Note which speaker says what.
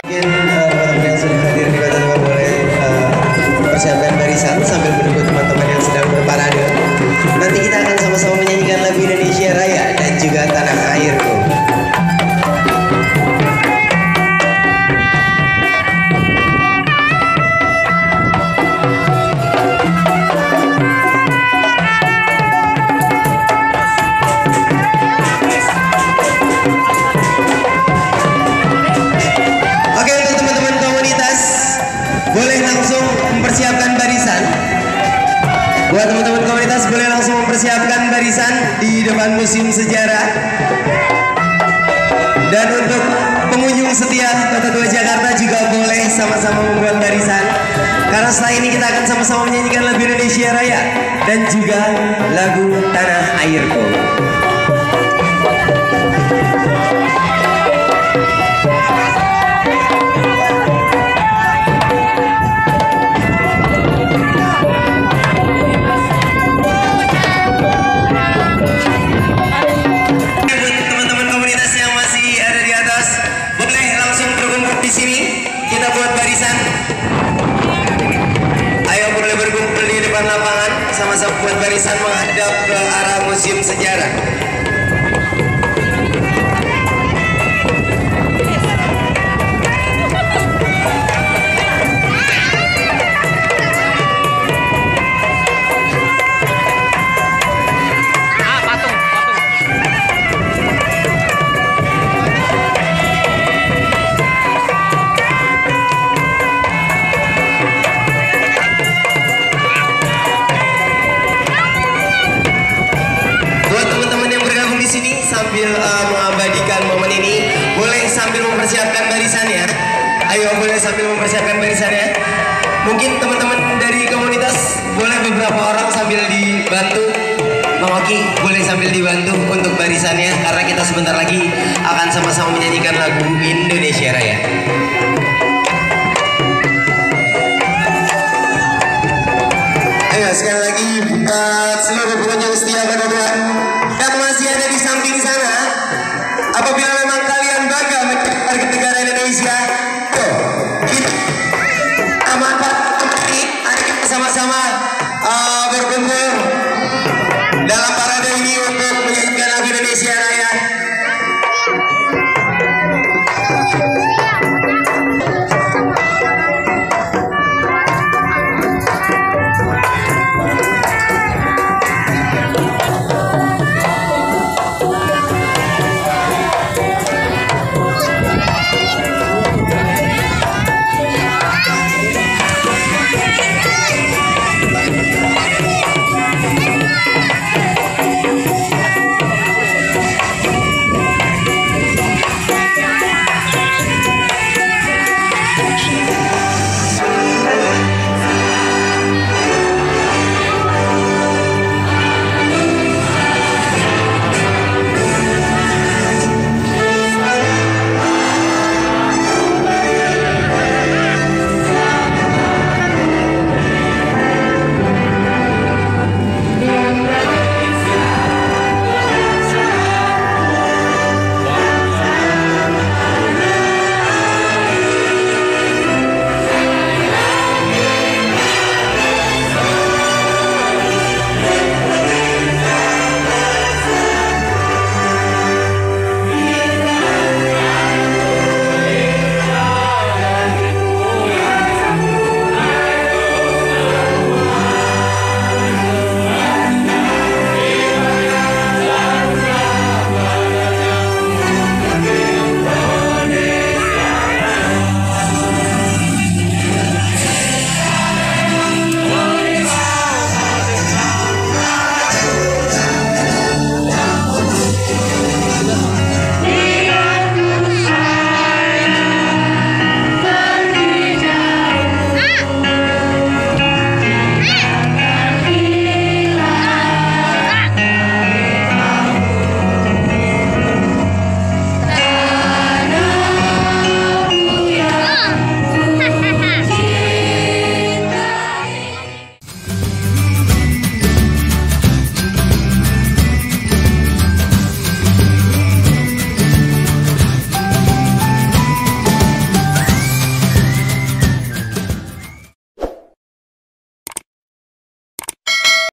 Speaker 1: Mungkin teman-teman yang sudah hadir di kota Tua boleh persiapkan barisan sambil menunggu teman-teman yang sedang berparade. Nanti kita akan sama-sama menyanyikan lagu Indonesia Raya dan juga Tanah Airku. Boleh langsung mempersiapkan barisan. Buat teman-teman komunitas boleh langsung mempersiapkan barisan di depan Museum Sejarah. Dan untuk pengunjung setia Kota Tua Jakarta juga boleh sama-sama membuat barisan. Karena setelah ini kita akan sama-sama menyanyikan lagu Indonesia Raya dan juga lagu Tanah Airku. Sama-sama buat barisan menghadap ke arah Museum Sejarah. Sambil mengabadikan momen ini, boleh sambil mempersiapkan barisannya. Ayo, boleh sambil mempersiapkan barisannya. Mungkin teman-teman dari komunitas boleh beberapa orang sambil dibantu. Bang Oki boleh sambil dibantu untuk barisannya, karena kita sebentar lagi akan sama-sama menyanyikan lagu Indonesia Raya. Ayo sekali lagi seluruh pengunjung setia Kota Tua yang masih ada di samping sana, apabila memang kalian bangga menjadi negara Indonesia, kita sama-sama berkumpul dalam parade ini untuk